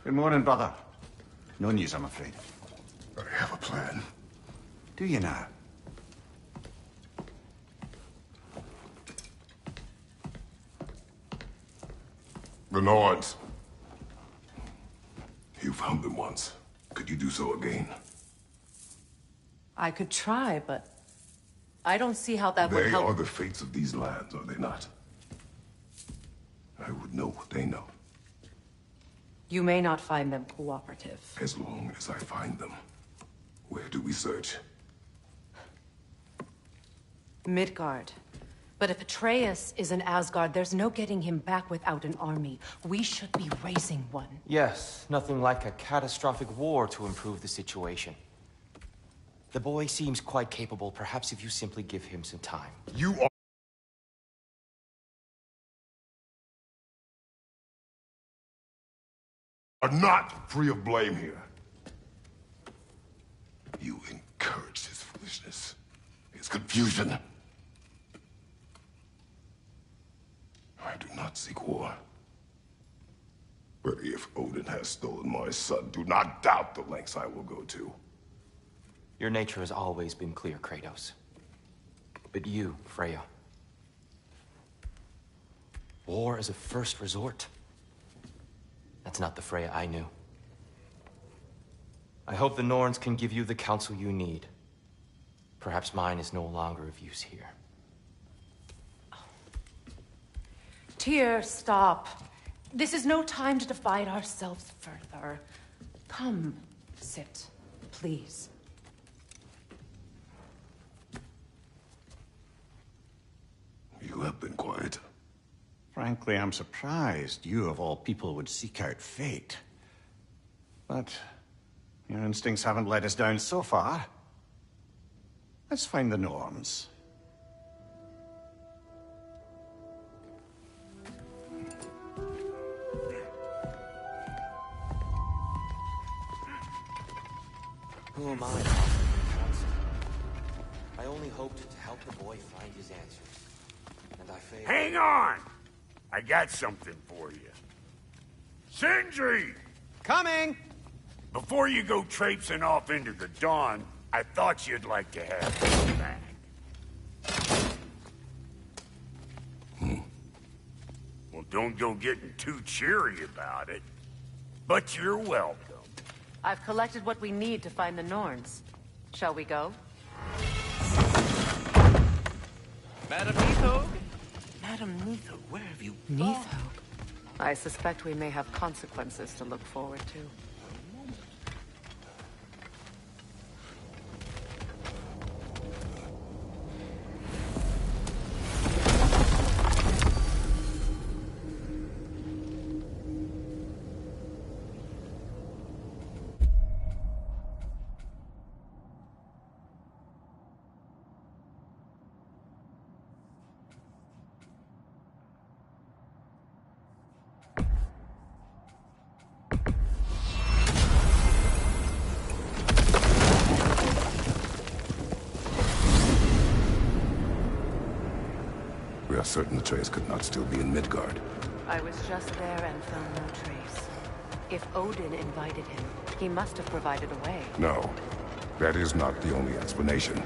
Good morning, brother. No news, I'm afraid. I have a plan. Do you now? The Nords. You found them once. Could you do so again? I could try, but I don't see how that would help. They are the fates of these lands, are they not? I would know what they know. You may not find them cooperative. As long as I find them. Where do we search? Midgard. But if Atreus is in Asgard, there's no getting him back without an army. We should be raising one. Yes, nothing like a catastrophic war to improve the situation. The boy seems quite capable, perhaps if you simply give him some time. You are not free of blame here. You encouraged his foolishness, his confusion. I do not seek war. But if Odin has stolen my son, do not doubt the lengths I will go to. Your nature has always been clear, Kratos. But you, Freya. War is a first resort. That's not the Freya I knew. I hope the Norns can give you the counsel you need. Perhaps mine is no longer of use here. Tyr, stop. This is no time to divide ourselves further. Come, sit, please. You have been quiet. Frankly, I'm surprised you, of all people, would seek out fate. But your instincts haven't let us down so far. Let's find the Norns. Who am I to offer you counsel? I only hoped to help the boy find his answers. And I failed. Hang on! I got something for you. Sindri! Coming! Before you go traipsing off into the dawn, I thought you'd like to have this back. Well, don't go getting too cheery about it. But you're welcome. I've collected what we need to find the Norns. Shall we go? Madam Neathog? Madam Neathog, where have you Neathog? I suspect we may have consequences to look forward to. We are certain the trace could not still be in Midgard. I was just there and found no trace. If Odin invited him, he must have provided a way. No, that is not the only explanation.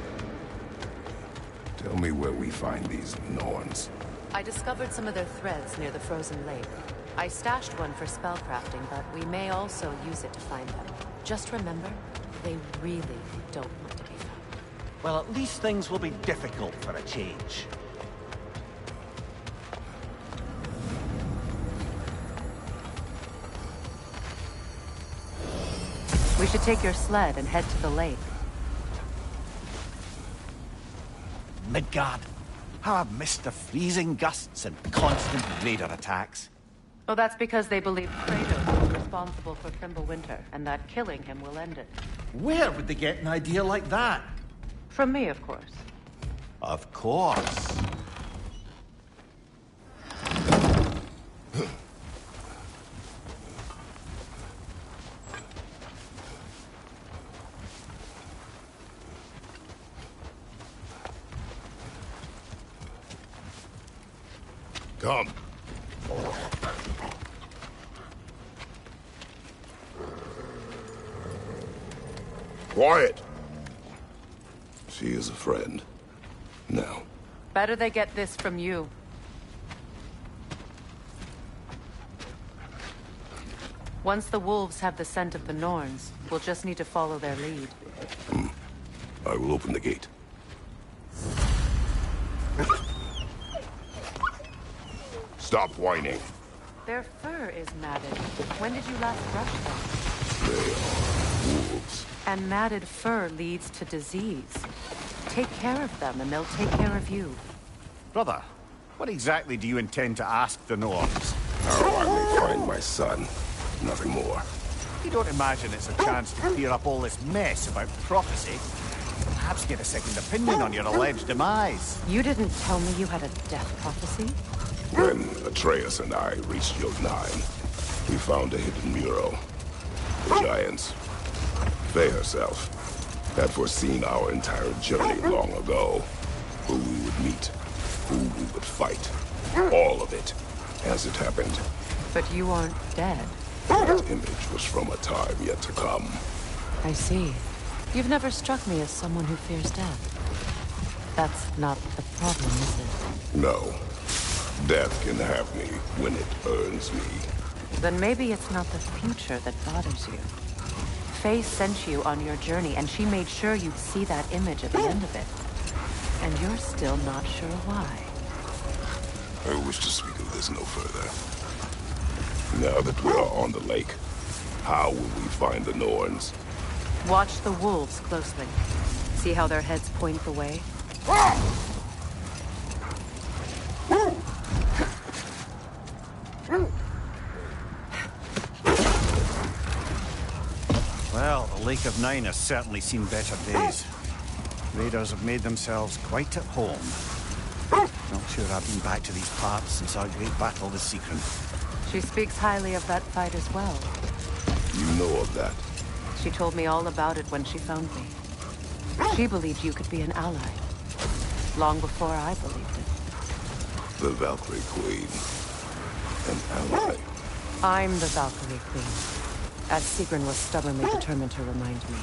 Tell me where we find these Norns. I discovered some of their threads near the frozen lake. I stashed one for spellcrafting, but we may also use it to find them. Just remember, they really don't want to be found. Well, at least things will be difficult for a change. We should take your sled and head to the lake. Midgard. How I've missed the freezing gusts and constant raider attacks. Well, that's because they believe Kratos is responsible for Fimbulwinter, and that killing him will end it. Where would they get an idea like that? From me, of course. Of course. Come. Quiet! She is a friend. Now. Better they get this from you. Once the wolves have the scent of the Norns, we'll just need to follow their lead. I will open the gate. Stop whining. Their fur is matted. When did you last brush them? They are wolves. And matted fur leads to disease. Take care of them, and they'll take care of you. Brother, what exactly do you intend to ask the Norns? How I may find my son. Nothing more. You don't imagine it's a chance to clear up all this mess about prophecy? Perhaps get a second opinion on your alleged demise. You didn't tell me you had a death prophecy? When Atreus and I reached Jotun, we found a hidden mural. The Giants, they herself, had foreseen our entire journey long ago. Who we would meet, who we would fight. All of it, as it happened. But you aren't dead. That image was from a time yet to come. I see. You've never struck me as someone who fears death. That's not the problem, is it? No. Death can have me when it earns me. Then maybe it's not the future that bothers you. Faye sent you on your journey, and she made sure you'd see that image at the end of it. And you're still not sure why. I wish to speak of this no further. Now that we are on the lake, how will we find the Norns? Watch the wolves closely. See how their heads point the way? Well, the Lake of Nine has certainly seen better days. Raiders have made themselves quite at home. Not sure I've been back to these parts since our great battle with Secret. She speaks highly of that fight as well. You know of that? She told me all about it when she found me. She believed you could be an ally. Long before I believed it. The Valkyrie Queen. An ally. I'm the Valkyrie Queen. As Sigrun was stubbornly determined to remind me.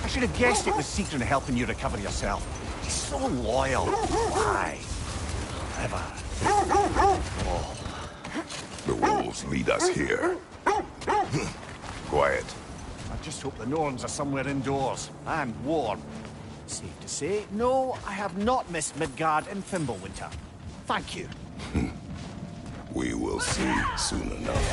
I should have guessed it was Secret helping you recover yourself. He's so loyal. Why? Ever. Oh. The wolves lead us here. Quiet. I just hope the Norns are somewhere indoors and warm. Safe to say, no, I have not missed Midgard and Fimbulwinter. Thank you. We will see soon enough.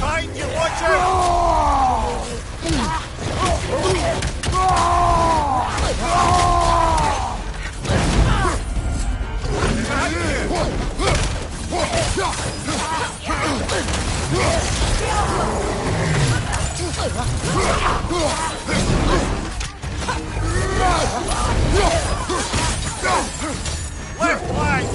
Find you, watcher! Left flank!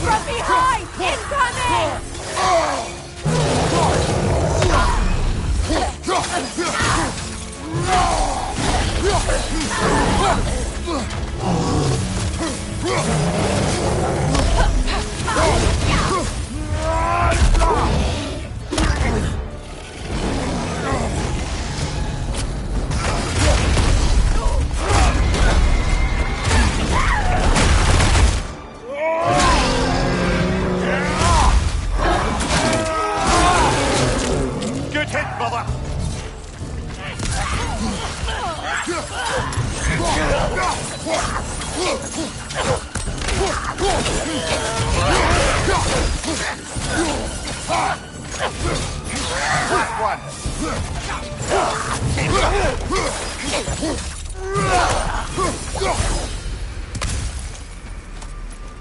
From behind! Incoming! Good hit, brother!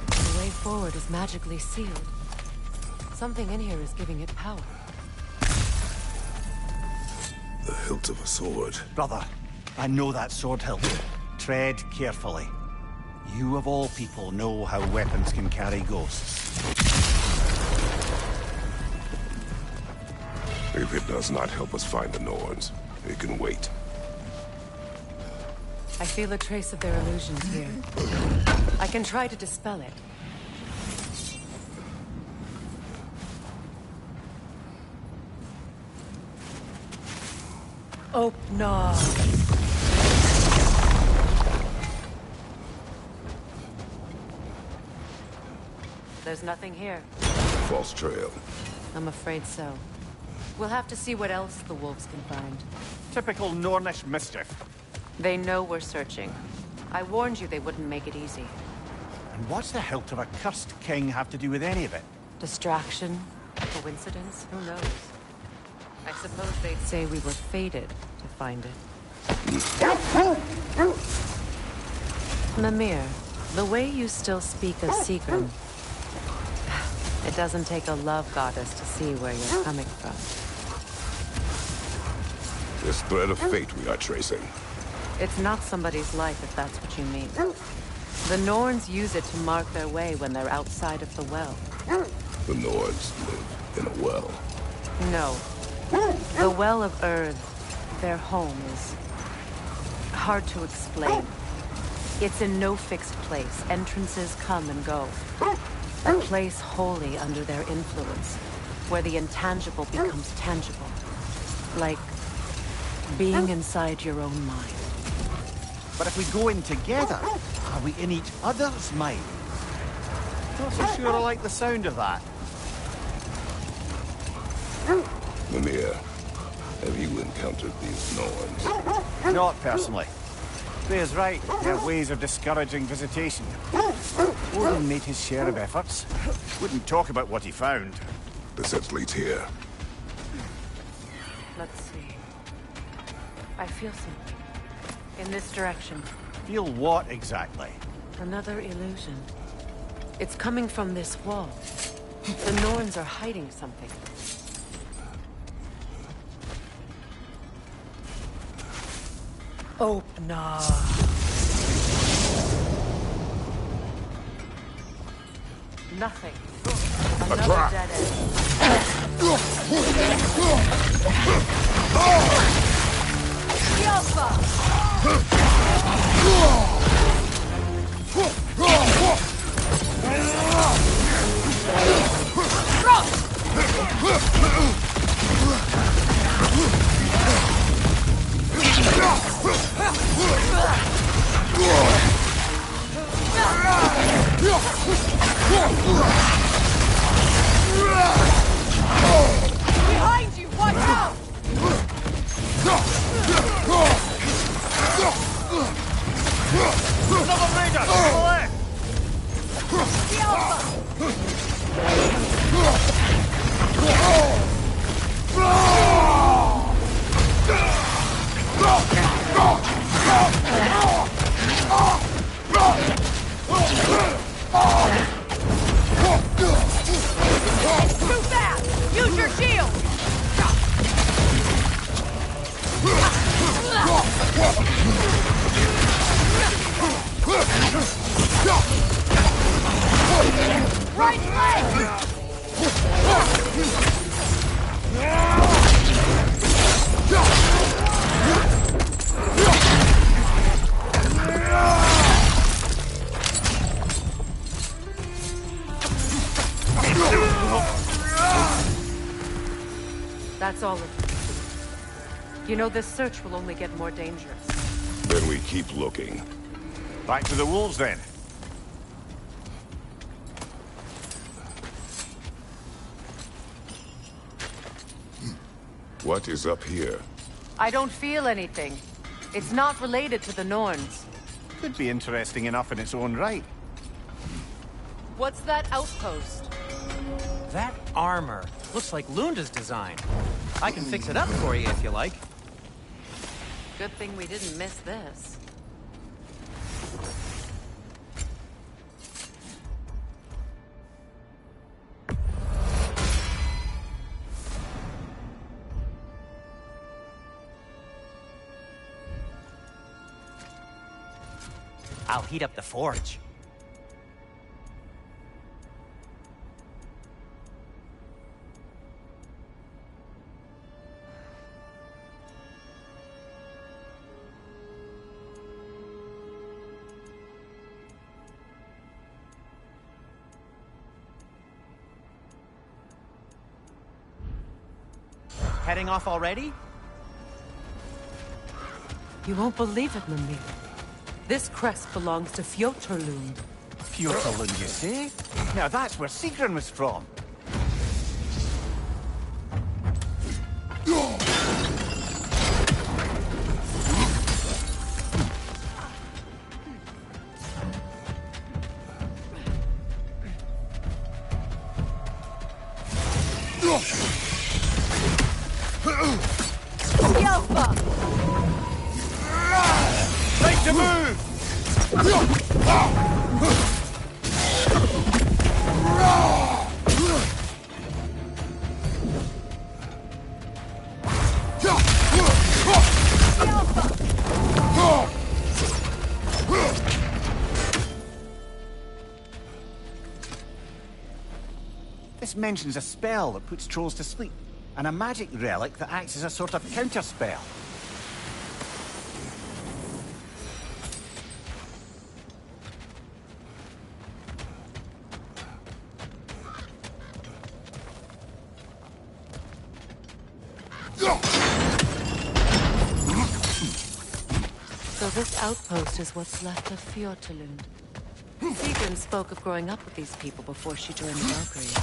The way forward is magically sealed. Something in here is giving it power. The hilt of a sword. Brother, I know that sword hilt. Tread carefully. You of all people know how weapons can carry ghosts. If it does not help us find the Norns, it can wait. I feel a trace of their illusions here. I can try to dispel it. Oh, no. There's nothing here. False trail. I'm afraid so. We'll have to see what else the wolves can find. Typical Nornish mischief. They know we're searching. I warned you they wouldn't make it easy. And what's the hilt of a cursed king have to do with any of it? Distraction? Coincidence? Who knows? I suppose they'd say we were fated to find it. Mimir, the way you still speak of Seagrim, it doesn't take a love goddess to see where you're coming from. This thread of fate we are tracing. It's not somebody's life, if that's what you mean. The Norns use it to mark their way when they're outside of the well. The Nords live in a well. No. The Well of Earth, their home, is hard to explain. It's in no fixed place. Entrances come and go. A place wholly under their influence, where the intangible becomes tangible. Like being inside your own mind. But if we go in together, are we in each other's mind? Not so sure I like the sound of that. Mimir, have you encountered these Norns? Not personally. Freya's right. They have ways of discouraging visitation. Odin made his share of efforts. Wouldn't talk about what he found. The set leads here. Let's see. I feel something. In this direction. Feel what exactly? Another illusion. It's coming from this wall. The Norns are hiding something. Oh, no. Nothing. Another trap. dead end. Behind you! Watch out! Another raider! To the left! The Alpha! It's too fast! Use your shield! Right leg! That's all of it. You know, this search will only get more dangerous. Then we keep looking. Back to the wolves then. What is up here? I don't feel anything. It's not related to the Norns. Could be interesting enough in its own right. What's that outpost? That armor looks like Lunda's design. I can fix it up for you if you like. Good thing we didn't miss this. I'll heat up the forge. Heading off already? You won't believe it, Mimir. This crest belongs to Fjotorlund. Fjotorlund, you say? Now that's where Sigrun was from. Alpha! Make the move! This mentions a spell that puts trolls to sleep, and a magic relic that acts as a sort of counterspell. So this outpost is what's left of Fjotorlund. Sigrun spoke of growing up with these people before she joined the Valkyries.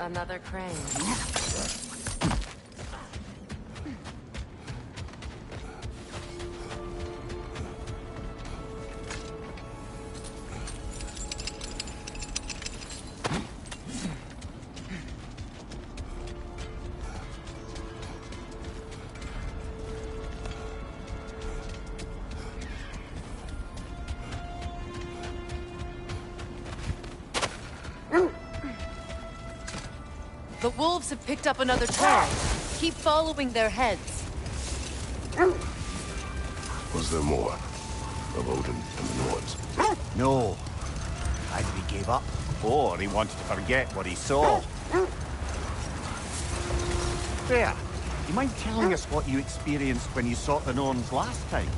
Another crane. The wolves have picked up another trail. Keep following their heads. Was there more? Of Odin and the Nords? No. Either he gave up, or he wanted to forget what he saw. There. You mind telling us what you experienced when you sought the Norns last time?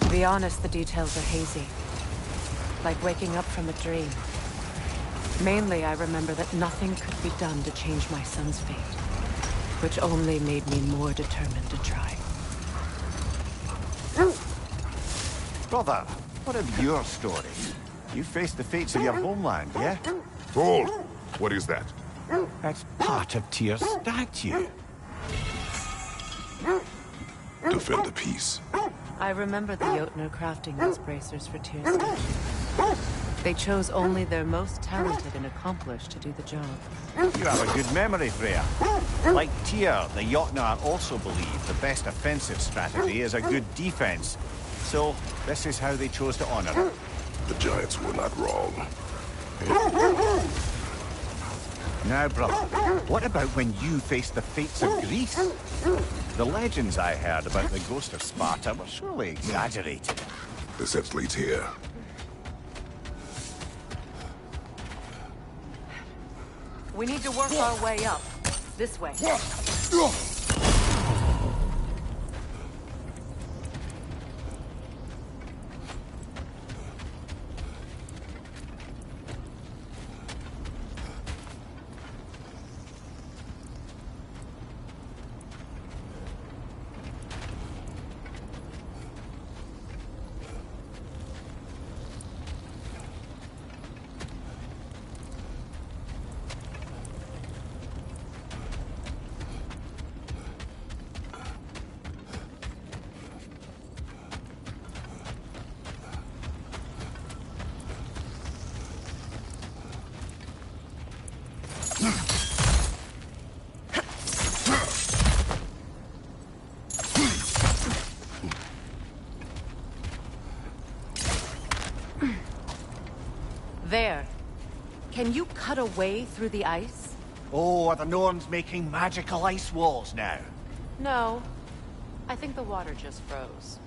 To be honest, the details are hazy. Like waking up from a dream. Mainly, I remember that nothing could be done to change my son's fate, which only made me more determined to try. Brother, what of your story? You faced the fates of your homeland, yeah? Hold! What is that? That's part of Tyr's statue. Defend the peace. I remember the Jotnar crafting those bracers for Tyr's statue. They chose only their most talented and accomplished to do the job. You have a good memory, Freya. Like Tyr, the Jotnar also believe the best offensive strategy is a good defense. So, this is how they chose to honor it. The Giants were not wrong. Now, brother, what about when you faced the fates of Greece? The legends I heard about the ghost of Sparta were surely exaggerated. The steps leads here. We need to work our way up. This way. Can you cut a way through the ice? Oh, are the Norns making magical ice walls now? No. I think the water just froze.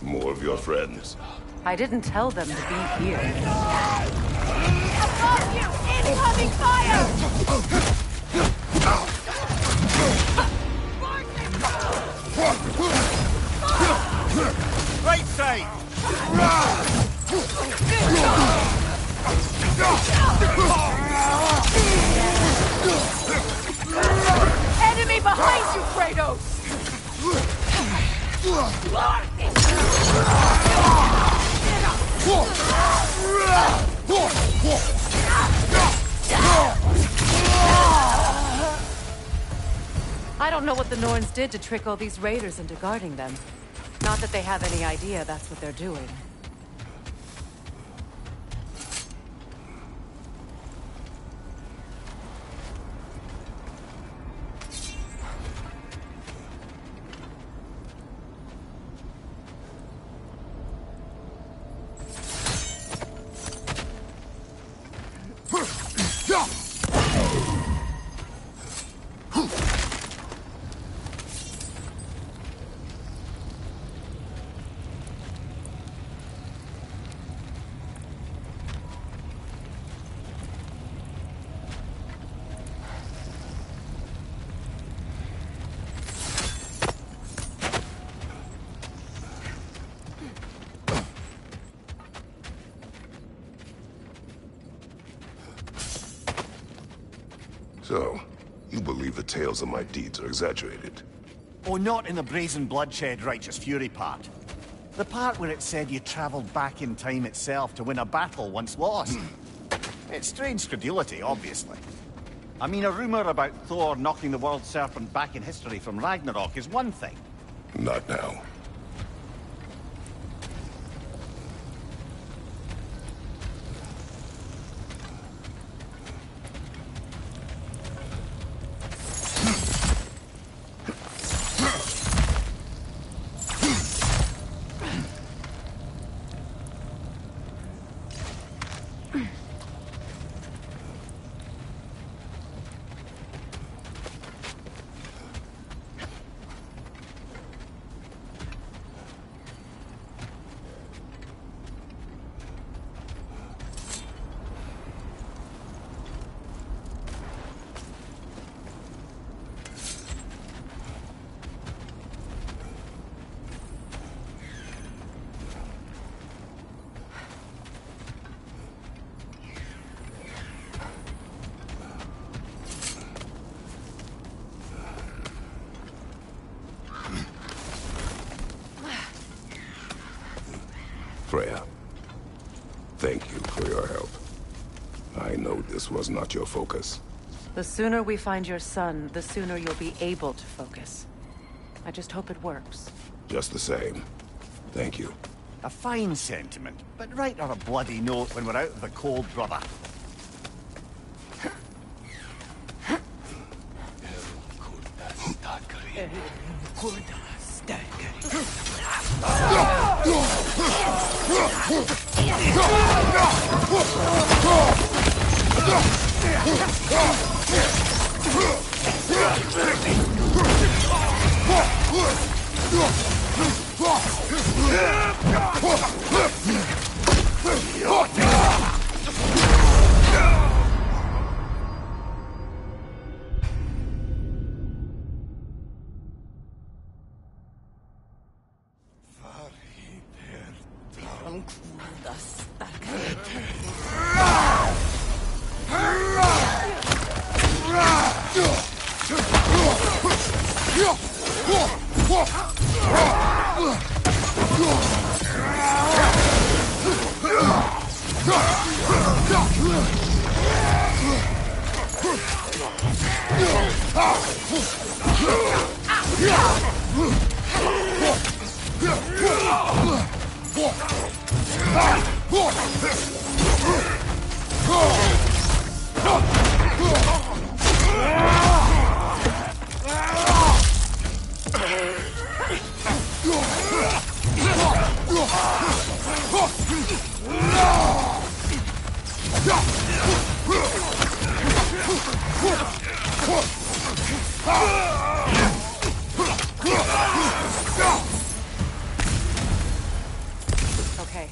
More of your friends. I didn't tell them to be here. Above you! Incoming fire! Right side! Enemy behind you, Kratos! I don't know what the Norns did to trick all these raiders into guarding them. Not that they have any idea that's what they're doing. So, you believe the tales of my deeds are exaggerated? Oh, not in the brazen bloodshed righteous fury part. The part where it said you traveled back in time itself to win a battle once lost. It's strange credulity, obviously. I mean, a rumor about Thor knocking the world serpent back in history from Ragnarok is one thing. Not now. Freya, thank you for your help. I know this was not your focus. The sooner we find your son, the sooner you'll be able to focus. I just hope it works. Just the same. Thank you. A fine sentiment, but write her a bloody note when we're out of the cold, brother. Okay,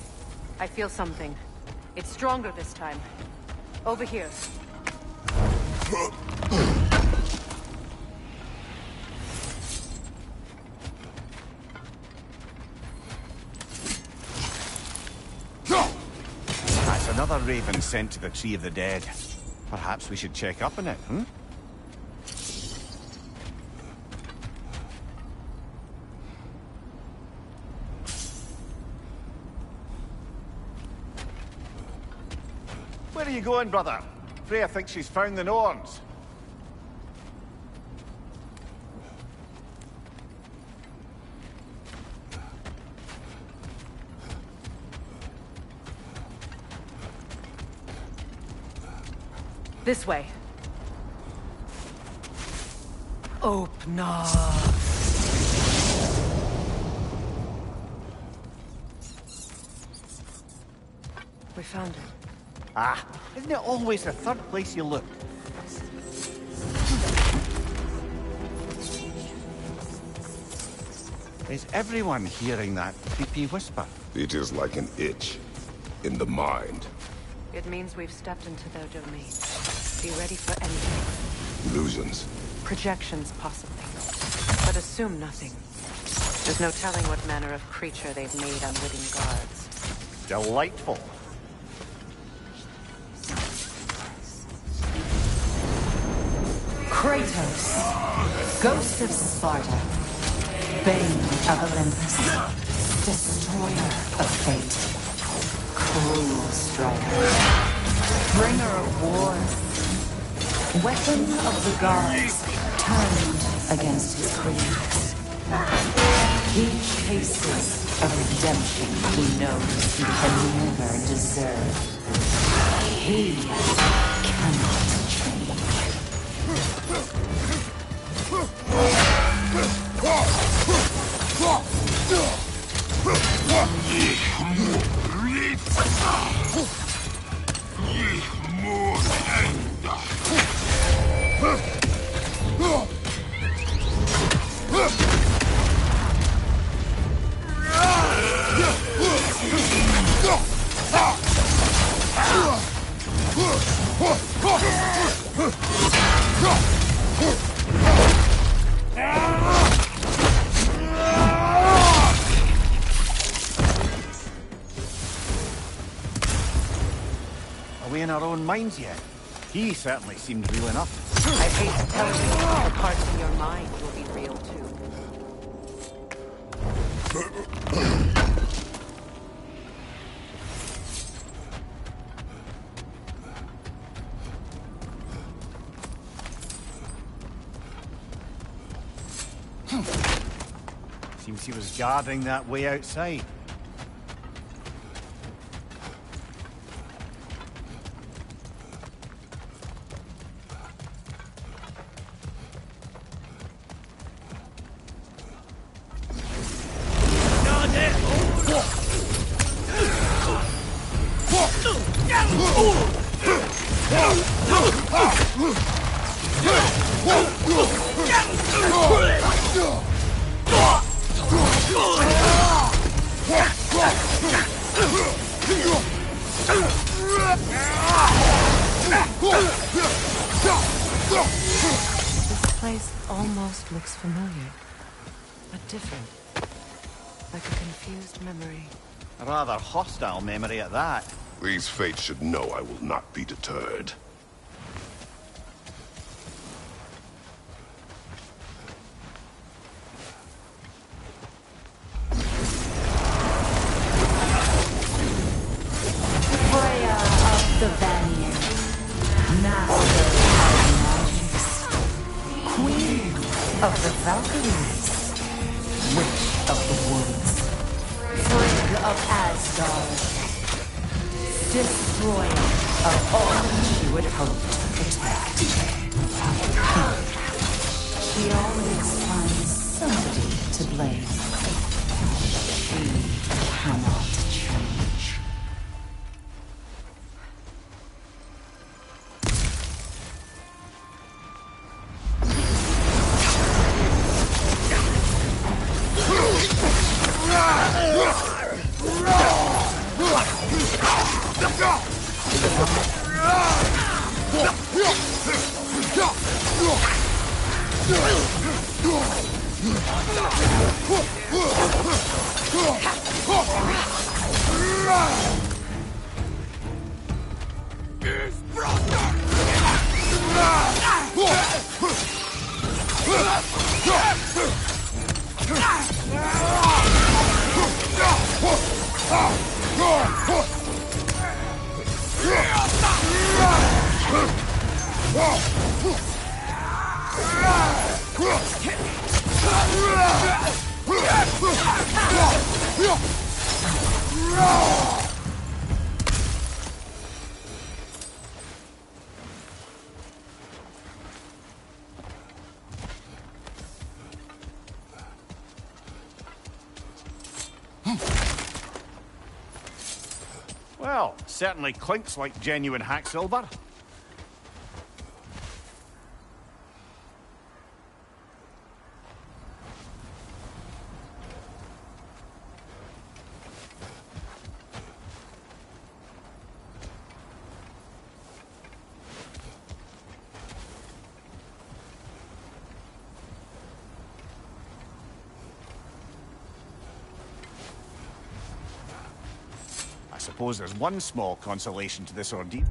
I feel something. It's stronger this time. Over here. That's another raven sent to the Tree of the Dead. Perhaps we should check up on it, hmm? Where are you going, brother? Freya thinks she's found the Norns. This way. Open up. We found it. Ah, isn't it always the third place you look? Is everyone hearing that creepy whisper? It is like an itch in the mind. It means we've stepped into their domain. Be ready for anything. Illusions. Projections, possibly. But assume nothing. There's no telling what manner of creature they've made unwitting guards. Delightful. Kratos, Ghost of Sparta, Bane of Olympus, Destroyer of Fate, Cruel Striker, Bringer of War, Weapon of the Gods, turned against his creators. He chases a redemption he knows he can never deserve. He cannot change. Are we in our own minds yet? He certainly seemed real enough. I hate to tell you, the parts in your mind will be real too. Seems he was guarding that way outside. This place almost looks familiar, but different. Like a confused memory. A rather hostile memory at that. These fates should know I will not be deterred. dark. Destroyer of all she would hope to protect. She always finds somebody to blame. She cannot change. Well, certainly clinks like genuine hack silver. I suppose there's one small consolation to this ordeal.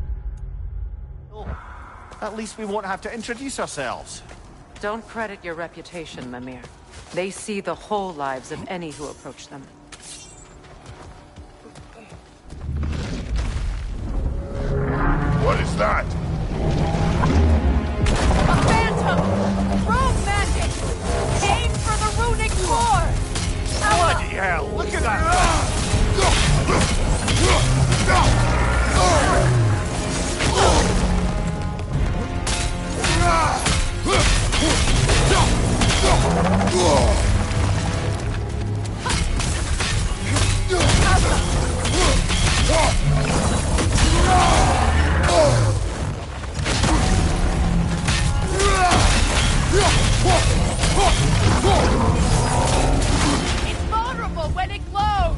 At least we won't have to introduce ourselves. Don't credit your reputation, Mimir. They see the whole lives of any who approach them. What is that? A phantom! Rogue magic! Aim for the runic core! Bloody hell, look at that! It's vulnerable when it glows!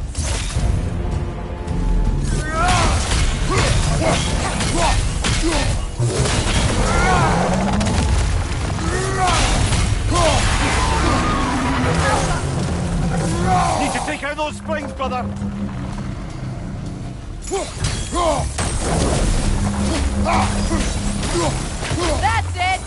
Need to take out those springs, brother! That's it!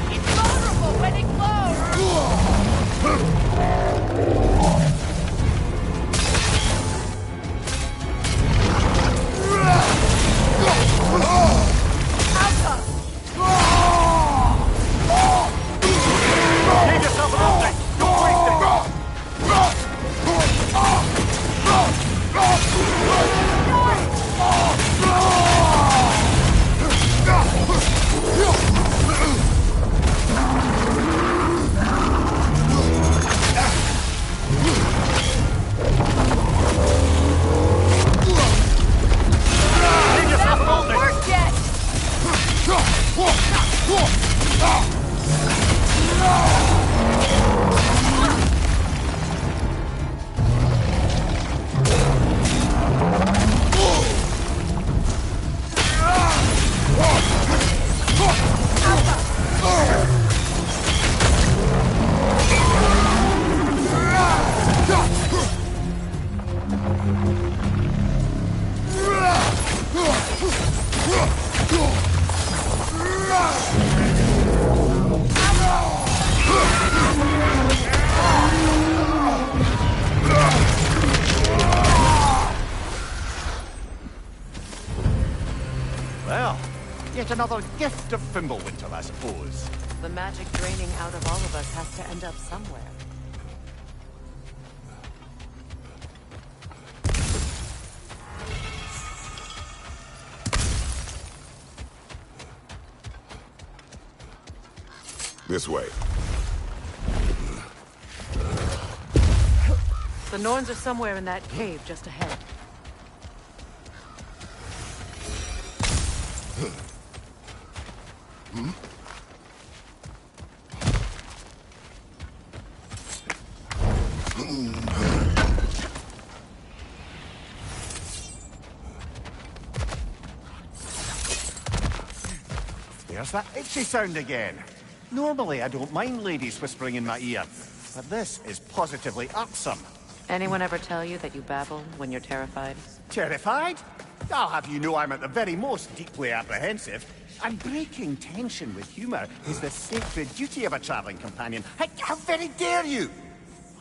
It's vulnerable when it Give yourself an opening! Don't waste it! Give yourself an opening! Work yet! Alpha! Well, yet another gift of Fimbulwinter, I suppose. The magic draining out of all of us has to end up somewhere. This way. The Norns are somewhere in that cave just ahead. There's that itchy sound again. Normally, I don't mind ladies whispering in my ear, but this is positively irksome. Anyone ever tell you that you babble when you're terrified? Terrified? I'll have you know I'm at the very most deeply apprehensive. And breaking tension with humour is the sacred duty of a travelling companion. How very dare you!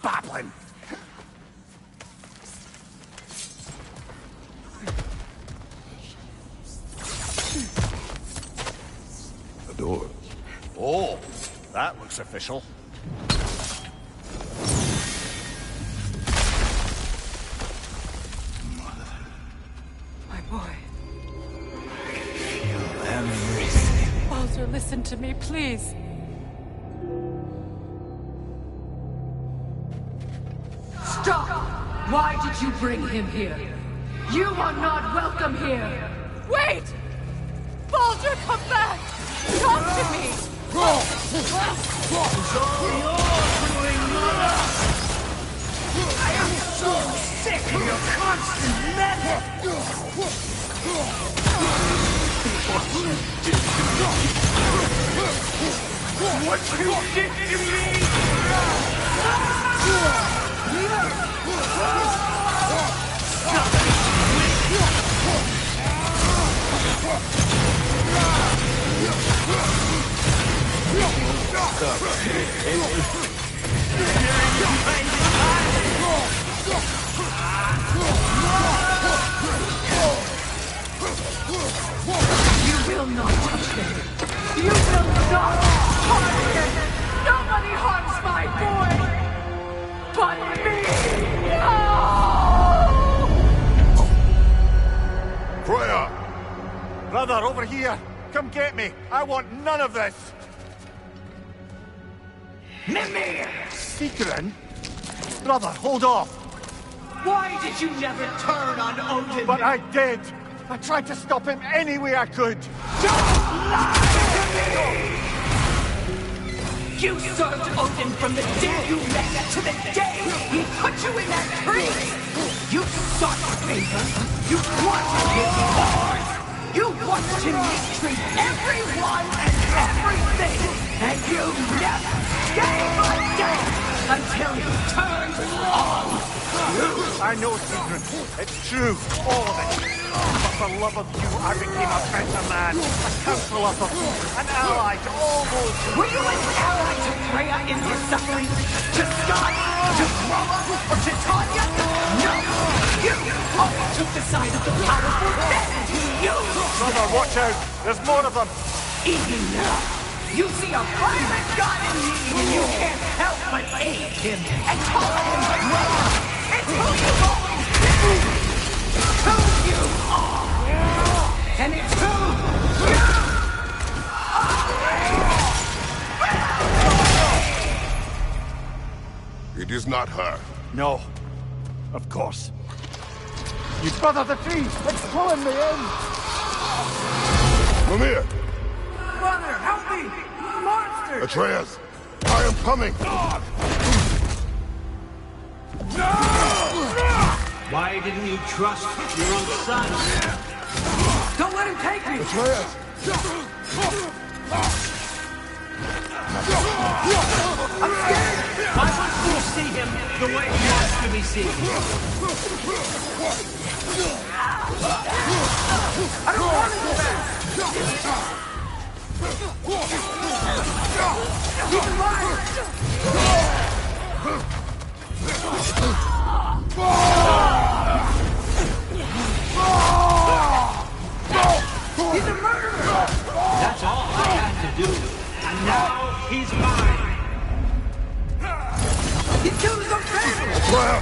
Babbling! The door. Oh, that looks official. My boy. Feel everything. Baldur, listen to me, please. Stop! Why did you bring him here? You are not welcome here! Wait! Baldur, come back! Talk to me! I am so sick of your constant meddling! What you did to me! You will not touch him! You will not harm him! Nobody harms my boy! But me! No! Freya! Brother, over here! Come get me! I want none of this! Mimir! Secret? Brother, hold off! Why did you never turn on Odin? But I did! I tried to stop him any way I could! Don't lie to me! You served Odin from the day you met to the day he put you in that tree! You sought favor! You wanted his wars! You watched him mistreat everyone and everything! And you never gave a damn until you turned on you! I know, Secret. It's true. All of it. But for love of you, I became a better man. A counselor for you. An ally to all those who... Were you an ally to Freya in her suffering? To Scott? To Groma? Or to Tanya? No! You always took the side of the powerful men! You! Brother, watch out. There's more of them. Even now, you see a violent god in me and you can't help but aid him and call him brother! It's who you've always been! Who you are! And it's who you It is not her. No. Of course. You brother the tree! It's pulling me in! Mimir! Brother, help me! Monster! Atreus! I am coming! Why didn't you trust your own son? Don't let him take me! Atreus! I'm scared! Why wouldn't you see him the way he wants to be seen? I don't want to go back! Now he's mine! He killed his own family! Claire,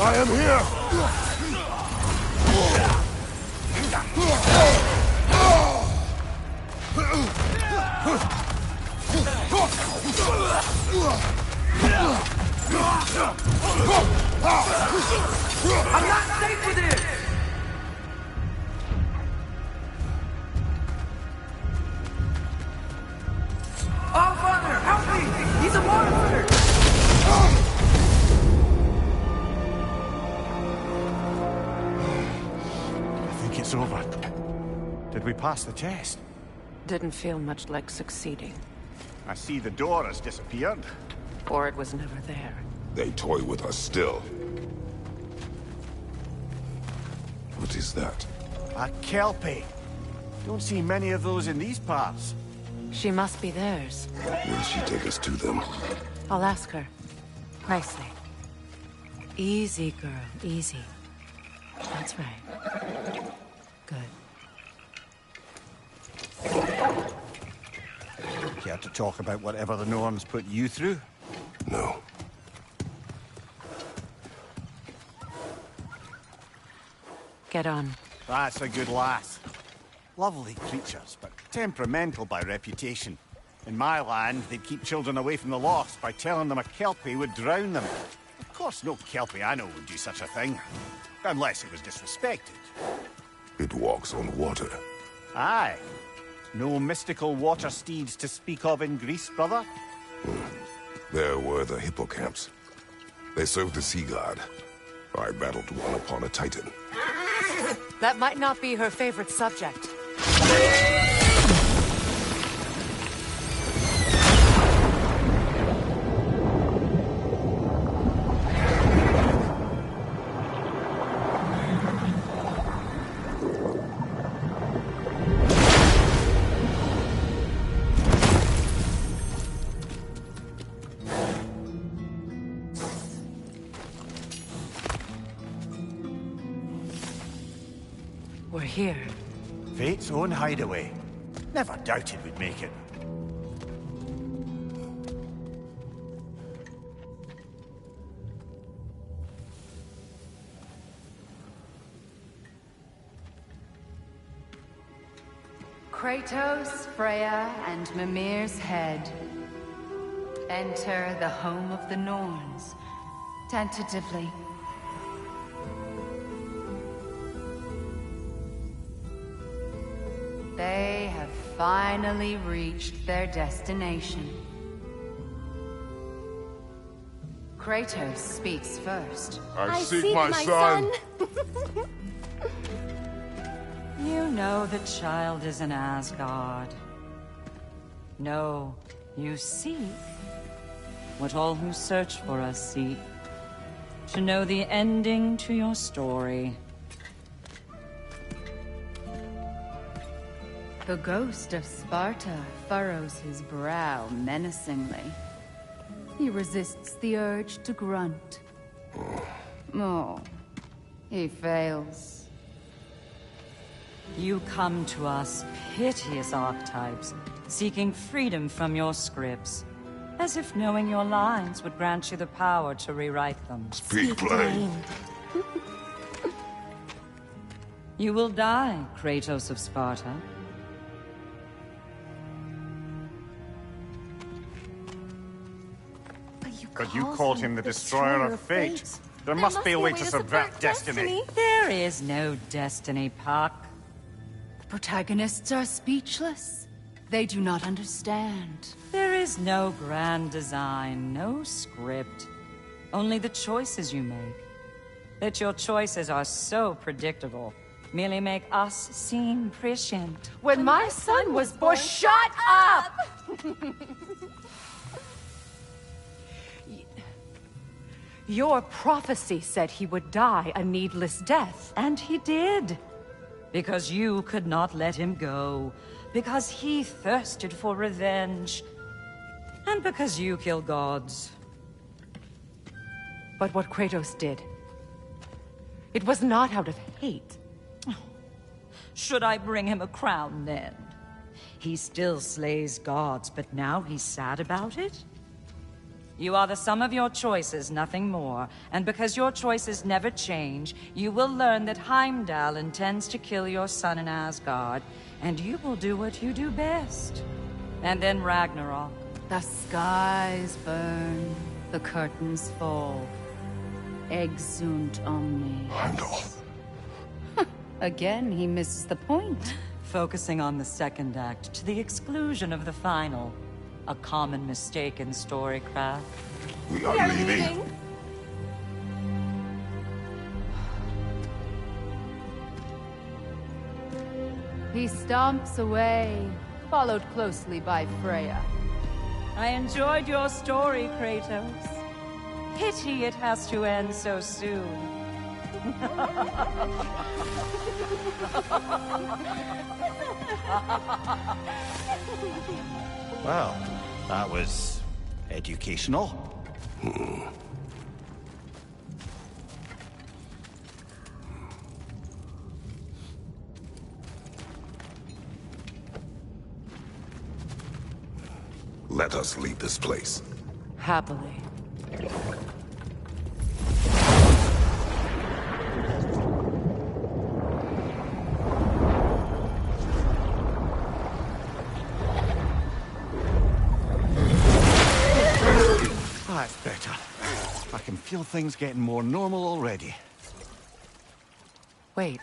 I am here! I'm not safe with this! Oh, Father, help me! He's a monster! I think it's over. Did we pass the test? Didn't feel much like succeeding. I see the door has disappeared. Or it was never there. They toy with us still. What is that? A Kelpie. Don't see many of those in these parts. She must be theirs. Will she take us to them? I'll ask her. Nicely. Easy, girl. Easy. That's right. Good. Care to talk about whatever the Norns put you through? No. Get on. That's a good lass. Lovely creatures, but temperamental by reputation. In my land, they'd keep children away from the lost by telling them a Kelpie would drown them. Of course, no Kelpie I know would do such a thing. Unless it was disrespected. It walks on water. Aye. No mystical water steeds to speak of in Greece, brother? There were the hippocamps. They served the sea god. I battled one upon a titan. That might not be her favorite subject. We're here. Fate's own hideaway. Never doubted we'd make it. Kratos, Freya, and Mimir's head. Enter the home of the Norns, tentatively. They have finally reached their destination. Kratos speaks first. I seek my son! You know the child is in Asgard. No, you seek what all who search for us seek. To know the ending to your story. The ghost of Sparta furrows his brow menacingly. He resists the urge to grunt. Oh, he fails. You come to us, piteous archetypes, seeking freedom from your scripts. As if knowing your lines would grant you the power to rewrite them. Speak plain. You will die, Kratos of Sparta. But you called him the Destroyer of Fate. There must be a way to subvert destiny. There is no destiny, Puck. Protagonists are speechless. They do not understand. There is no grand design, no script. Only the choices you make. That your choices are so predictable merely make us seem prescient. When my son was born, shut up! Your prophecy said he would die a needless death. And he did. Because you could not let him go. Because he thirsted for revenge. And because you kill gods. But what Kratos did, it was not out of hate. Should I bring him a crown then? He still slays gods, but now he's sad about it? You are the sum of your choices, nothing more. And because your choices never change, you will learn that Heimdall intends to kill your son in Asgard, and you will do what you do best. And then Ragnarok. The skies burn, the curtains fall. Exunt omni. Heimdall. Again, he misses the point. Focusing on the second act to the exclusion of the final. A common mistake in storycraft. We are leaving. He stomps away, followed closely by Freya. I enjoyed your story, Kratos. Pity it has to end so soon. Well, that was educational. Let us leave this place. Happily. That's better. I can feel things getting more normal already. Wait.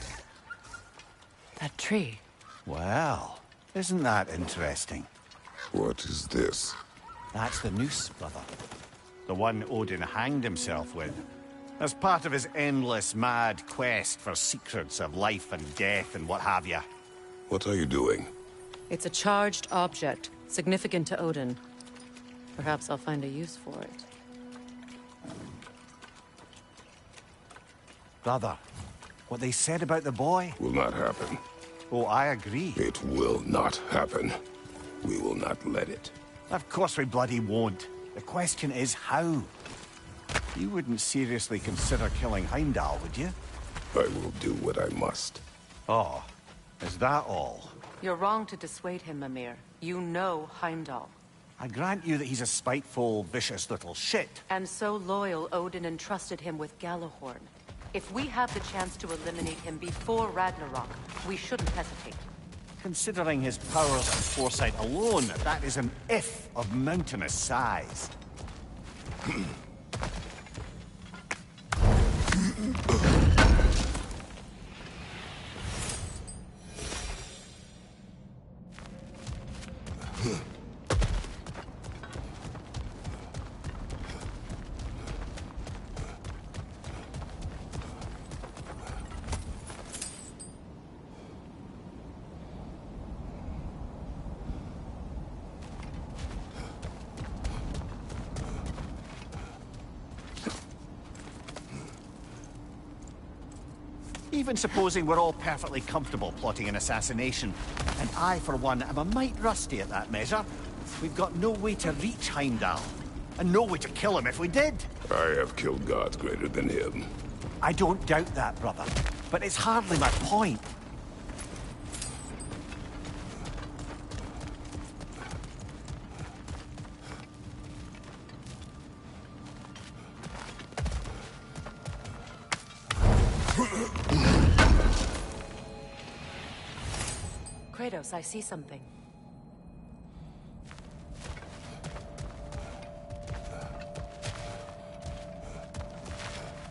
That tree. Well, isn't that interesting? What is this? That's the noose, brother. The one Odin hanged himself with. As part of his endless, mad quest for secrets of life and death and what have you. What are you doing? It's a charged object, significant to Odin. Perhaps I'll find a use for it. Brother, what they said about the boy? Will not happen. Oh, I agree. It will not happen. We will not let it. Of course we bloody won't. The question is how? You wouldn't seriously consider killing Heimdall, would you? I will do what I must. Oh, is that all? You're wrong to dissuade him, Mimir. You know Heimdall. I grant you that he's a spiteful, vicious little shit. And so loyal, Odin entrusted him with Gjallarhorn. If we have the chance to eliminate him before Ragnarok, we shouldn't hesitate. Considering his powers and foresight alone, that is an if of mountainous size. Even supposing we're all perfectly comfortable plotting an assassination, and I, for one, am a mite rusty at that measure, we've got no way to reach Heimdall, and no way to kill him if we did. I have killed gods greater than him. I don't doubt that, brother, but it's hardly my point. Kratos, I see something.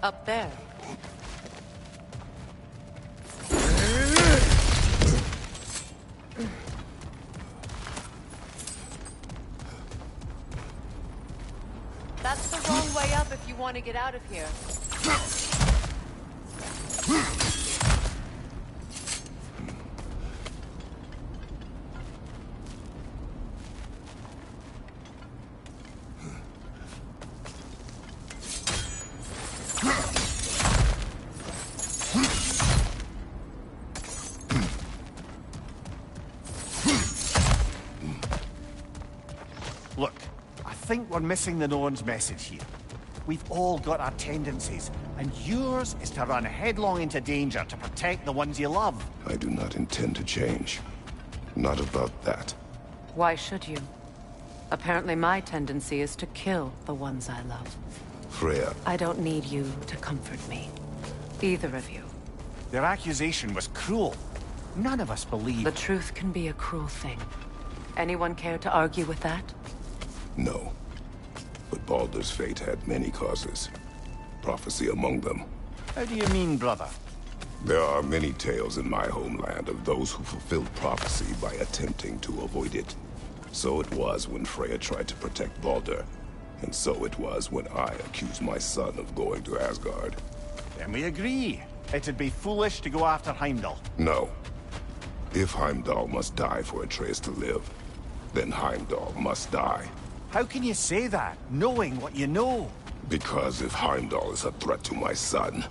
Up there. That's the wrong way up if you want to get out of here. Look, I think we're missing the Norn's message here. We've all got our tendencies, and yours is to run headlong into danger to protect the ones you love. I do not intend to change. Not about that. Why should you? Apparently my tendency is to kill the ones I love. Freya. I don't need you to comfort me. Either of you. Their accusation was cruel. None of us believe... The truth can be a cruel thing. Anyone care to argue with that? No. But Baldur's fate had many causes. Prophecy among them. How do you mean, brother? There are many tales in my homeland of those who fulfilled prophecy by attempting to avoid it. So it was when Freya tried to protect Baldur. And so it was when I accused my son of going to Asgard. Then we agree. It'd be foolish to go after Heimdall. No. If Heimdall must die for Atreus to live, then Heimdall must die. How can you say that, knowing what you know? Because if Heimdall is a threat to my son,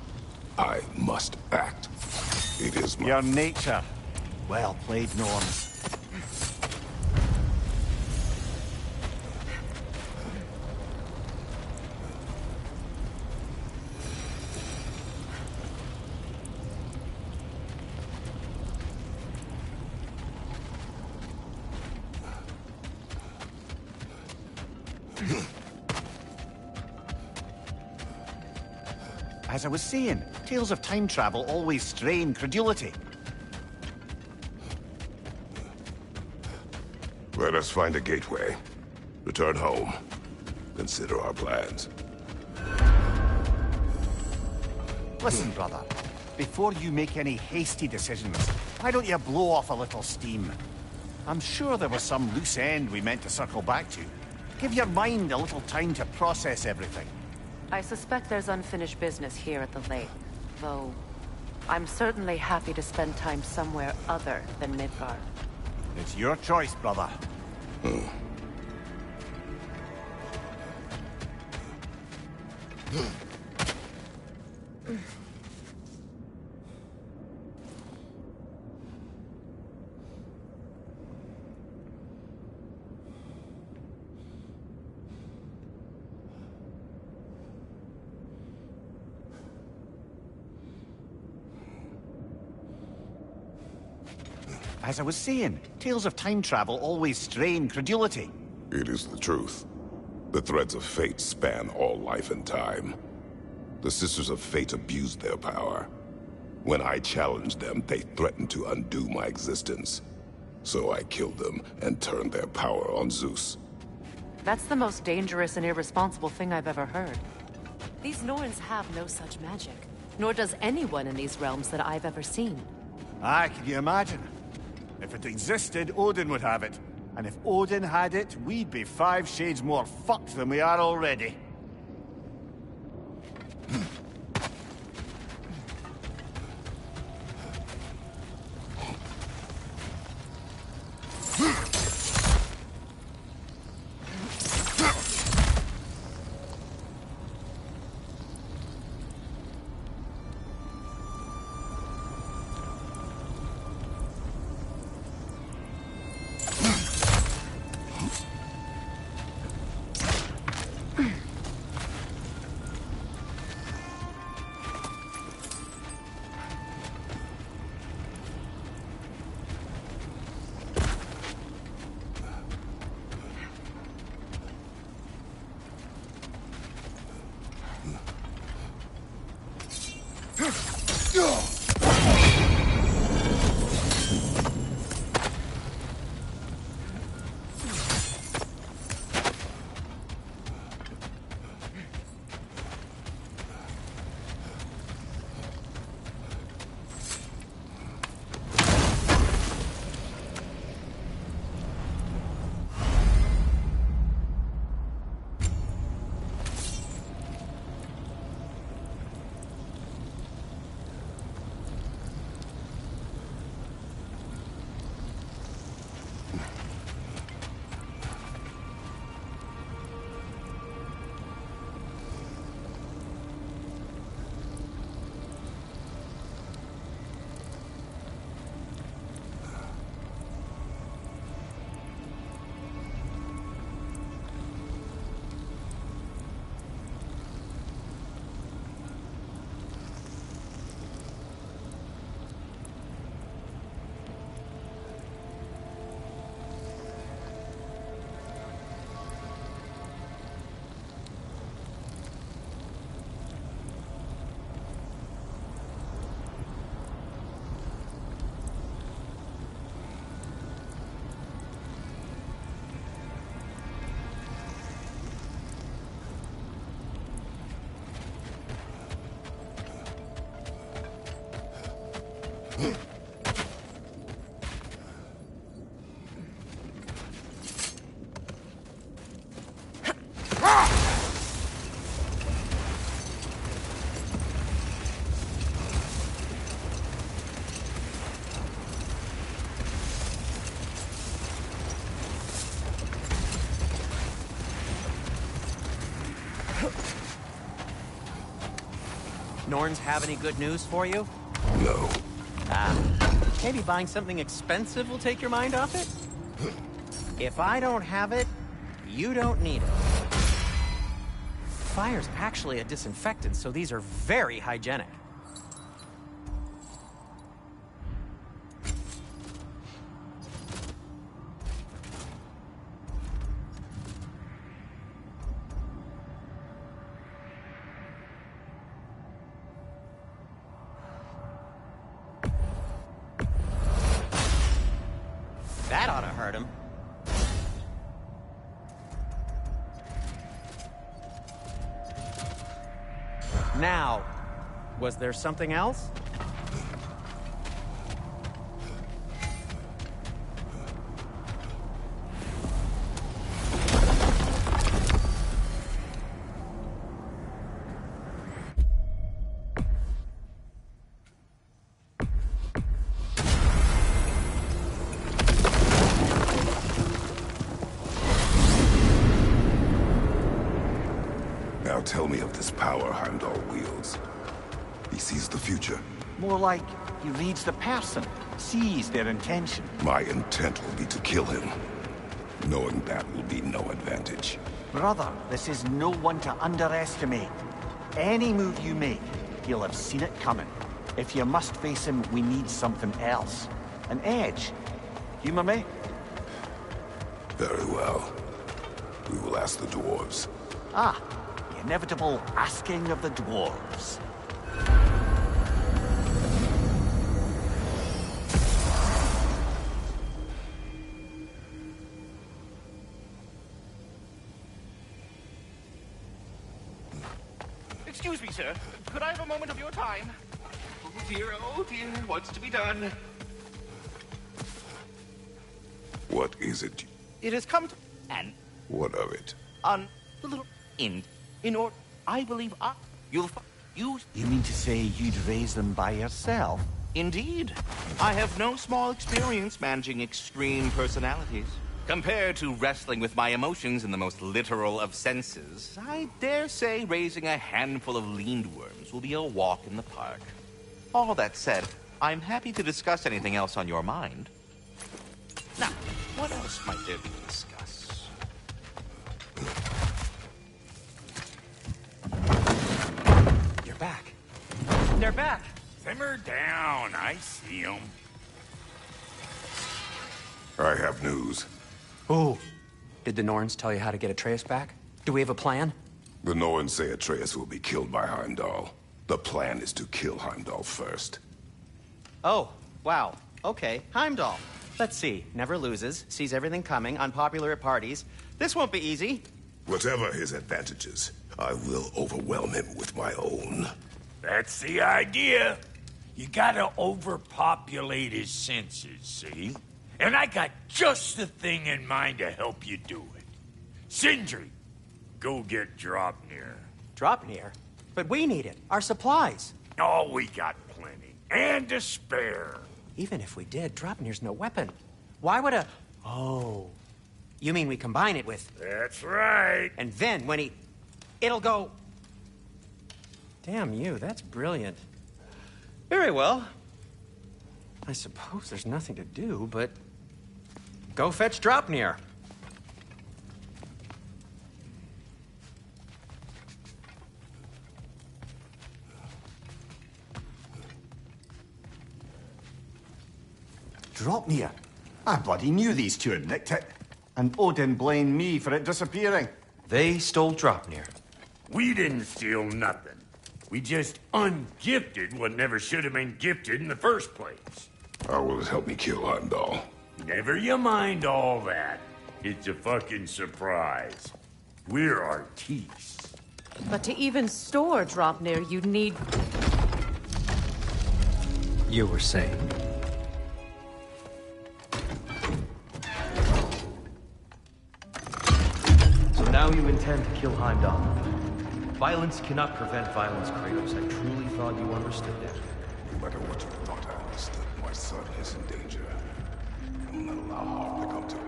I must act. It is my... Your nature. Well played, Norn. As I was saying, tales of time travel always strain credulity. Let us find a gateway. Return home. Consider our plans. Listen, brother. Before you make any hasty decisions, why don't you blow off a little steam? I'm sure there was some loose end we meant to circle back to. Give your mind a little time to process everything. I suspect there's unfinished business here at the lake, though I'm certainly happy to spend time somewhere other than Midgard. It's your choice, brother. As I was saying, tales of time travel always strain credulity. It is the truth. The threads of fate span all life and time. The Sisters of Fate abused their power. When I challenged them, they threatened to undo my existence. So I killed them and turned their power on Zeus. That's the most dangerous and irresponsible thing I've ever heard. These Norns have no such magic, nor does anyone in these realms that I've ever seen. Aye, can you imagine? If it existed, Odin would have it. And if Odin had it, we'd be 5 shades more fucked than we are already. Norns have any good news for you? No. Maybe buying something expensive will take your mind off it? If I don't have it, you don't need it. Fire's actually a disinfectant, so these are very hygienic. That ought to hurt him. Now, was there something else? Now tell me of this power Heimdall wields. He sees the future. More like he reads the person, sees their intention. My intent will be to kill him. Knowing that will be no advantage. Brother, this is no one to underestimate. Any move you make, he'll have seen it coming. If you must face him, we need something else. An edge. Humor me? Very well. We will ask the dwarves. Ah, the inevitable asking of the dwarves. Excuse me, sir. Could I have a moment of your time? Oh dear, what's to be done? What is it? It has come to... And... What of it? On the little... In order... I believe you'll... You mean to say you'd raise them by yourself? Indeed. I have no small experience managing extreme personalities. Compared to wrestling with my emotions in the most literal of senses, I dare say raising a handful of leaned worms will be a walk in the park. All that said, I'm happy to discuss anything else on your mind. Now, what else might there be to discuss? You're back. They're back. Simmer down. I see them. I have news. Oh. Did the Norns tell you how to get Atreus back? Do we have a plan? The Norns say Atreus will be killed by Heimdall. The plan is to kill Heimdall first. Oh, wow. Okay, Heimdall. Let's see. Never loses, sees everything coming, unpopular at parties. This won't be easy. Whatever his advantages, I will overwhelm him with my own. That's the idea. You gotta overpopulate his senses, see? And I got just the thing in mind to help you do it. Sindri, go get Draupnir. Draupnir? But we need it. Our supplies. Oh, we got plenty. And to spare. Even if we did, Draupnir's no weapon. Why would a... Oh. You mean we combine it with... That's right. And then when he... It'll go... Damn you, that's brilliant. Very well. I suppose there's nothing to do, but... Go fetch Draupnir. Draupnir? I bloody knew these two had nicked it. And Odin blamed me for it disappearing. They stole Draupnir. We didn't steal nothing. We just ungifted what never should have been gifted in the first place. How will it help me kill Heimdall? Never you mind all that. It's a fucking surprise. We're artistes. But to even store Draupnir, you'd need... You were saying? So now you intend to kill Heimdall. Violence cannot prevent violence, Kratos. I truly thought you understood that. No matter what you thought I understood, my son is in danger. I will not allow harm to come to him.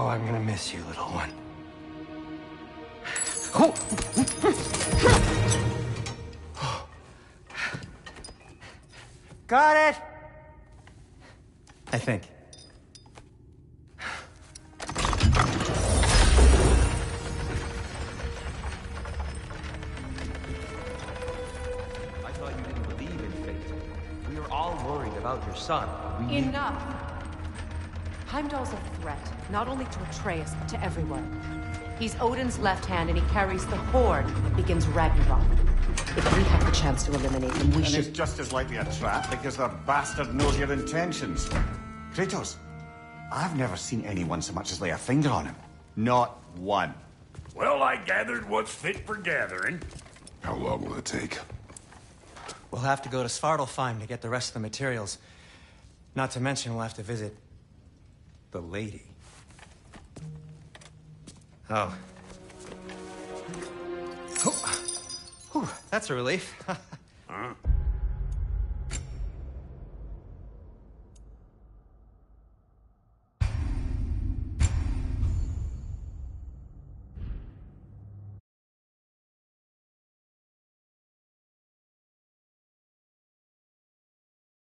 Oh, I'm gonna miss you, little one. Got it! I think. I thought you didn't believe in fate. We were all worried about your son. Enough! Heimdall's a threat, not only to Atreus, but to everyone. He's Odin's left hand, and he carries the horde that begins Ragnarok. If we have the chance to eliminate him, we and should... it's just as likely a trap because the bastard knows your intentions. Kratos, I've never seen anyone so much as lay a finger on him. Not one. Well, I gathered what's fit for gathering. How long will it take? We'll have to go to Svartalfheim to get the rest of the materials. Not to mention we'll have to visit... the lady. Oh. Whew, that's a relief. Huh?